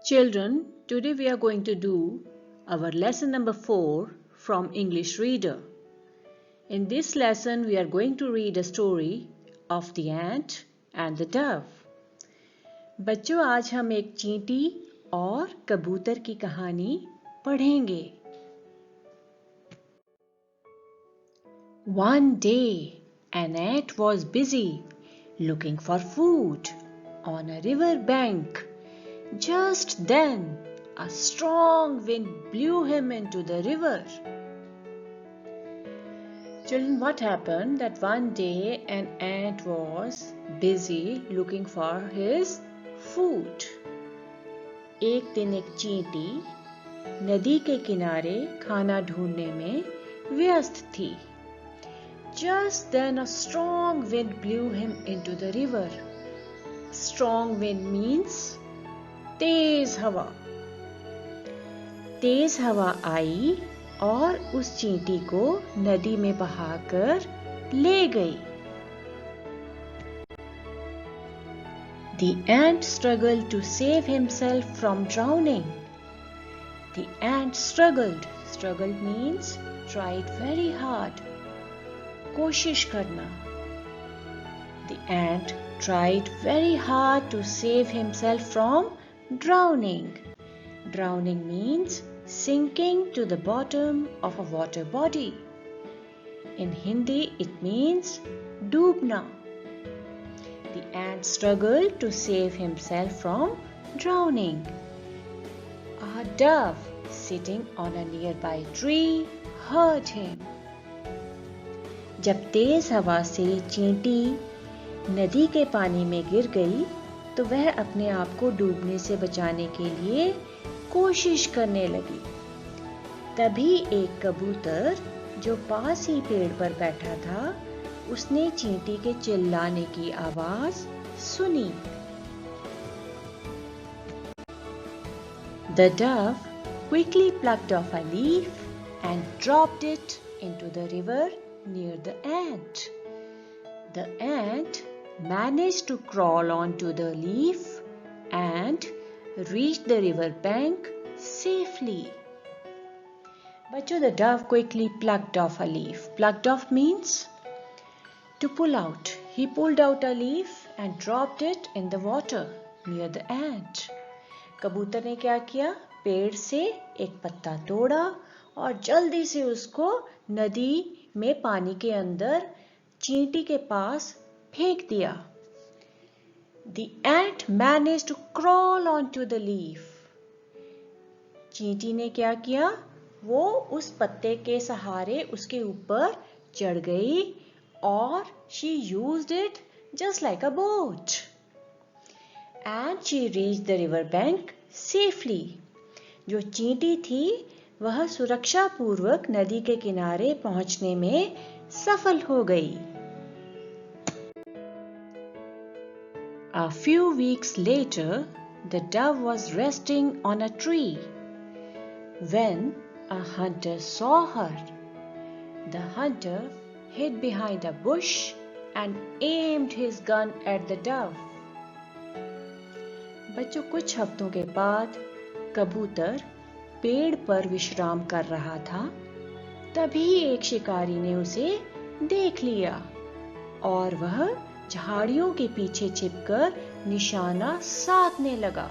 Children, today we are going to do our lesson number 4 from English Reader. In this lesson, we are going to read a story of the ant and the dove. बच्चों, आज हम एक चींटी और कबूतर की कहानी पढ़ेंगे. One day, an ant was busy looking for food on a river bank. Just then, a strong wind blew him into the river. Children, what happened that one day an ant was busy looking for his food. एक दिन एक चींटी नदी के किनारे खाना ढूंढने में व्यस्त थी. Just then a strong wind blew him into the river. Strong wind means तेज हवा. तेज हवा आई और उस चींटी को नदी में बहाकर ले गई. The ant struggled to save himself from drowning. The ant struggled. Struggled means tried very hard. कोशिश करना. The ant tried very hard to save himself from drowning. Drowning means sinking to the bottom of a water body. In Hindi, it means Dumna. The ant struggled to save himself from drowning. A dove sitting on a nearby tree heard him. जब तेज हवा से चींटी नदी के पानी में गिर गई, तो वह अपने आप को डूबने से बचाने के लिए कोशिश करने लगी. तभी एक कबूतर जो पास ही पेड़ पर बैठा था, उसने चींटी के चिल्लाने की आवाज सुनी. The dove quickly plucked off a leaf and dropped it into the river near the ant. The ant managed to crawl onto the leaf and reach the river bank safely. Bachcho, the dove quickly plucked off a leaf. Plucked off means to pull out. He pulled out a leaf and dropped it in the water near the ant. कबूतर ने क्या किया? पेड़ से एक पत्ता तोड़ा और जल्दी से उसको नदी में पानी के अंदर चींटी के पास फेंक दिया. The ant managed to crawl onto the leaf. चींटी ने क्या किया? वो उस पत्ते के सहारे उसके ऊपर चढ़ गई और she used it just like a boat. And she reached the river bank safely. जो चींटी थी, वह सुरक्षा पूर्वक नदी के किनारे पहुंचने में सफल हो गई. A few weeks later, the dove was resting on a tree when a hunter saw her. The hunter hid behind a bush and aimed his gun at the dove. बच्चों, कुछ हफ्तों के बाद कबूतर पेड़ पर विश्राम कर रहा था. तभी एक शिकारी ने उसे देख लिया और वह झाड़ियों के पीछे छिपकर निशाना साधने लगा.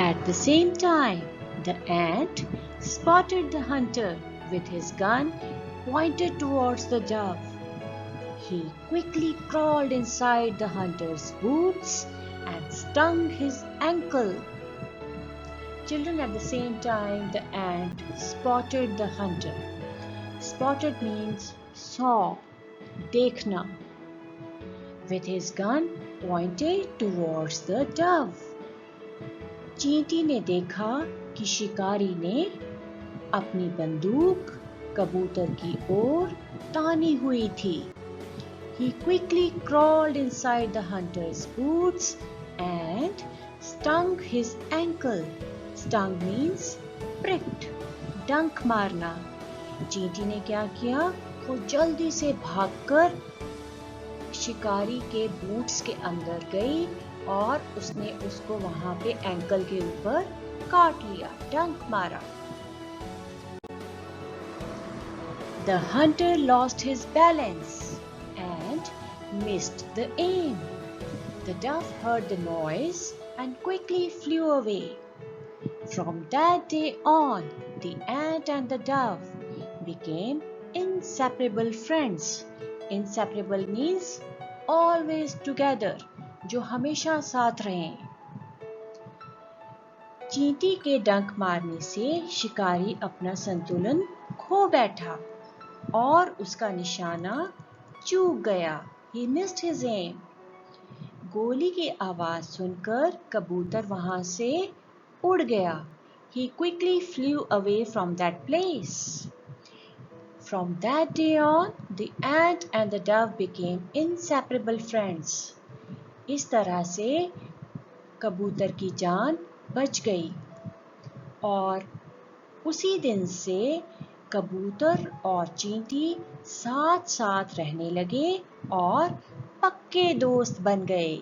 At the same time, the ant spotted the hunter with his gun pointed towards the dove. He quickly crawled inside the hunter's boots and stung his ankle. Children, at the same time, the ant spotted the hunter. Spotted means saw, देखना. With his gun pointed towards the dove. चींटी ने देखा कि शिकारी ने अपनी बंदूक कबूतर की ओर तानी हुई थी. He quickly crawled inside the hunter's boots and stung his ankle. Stung means pricked, डंक मारना. चींटी ने क्या किया? वो जल्दी से भागकर शिकारी के बूट्स के अंदर गई और उसने उसको वहां पे एंकल के ऊपर काट लिया, डंक मारा। The hunter lost his balance and missed the aim. The dove heard the noise and quickly flew away. From that day on, the ant and the dove became inseparable friends. Inseparable means always together, जो हमेशा साथ रहें। चींटी के डंक मारने से शिकारी अपना संतुलन खो बैठा और उसका निशाना चूक गया। He missed his aim. गोली की आवाज सुनकर कबूतर वहां से उड़ गया। He quickly flew away from that place. From that day on, the ant and the dove became inseparable friends. इस तरह से कबूतर की जान बच गई और उसी दिन से कबूतर और चींटी साथ साथ रहने लगे और पक्के दोस्त बन गए।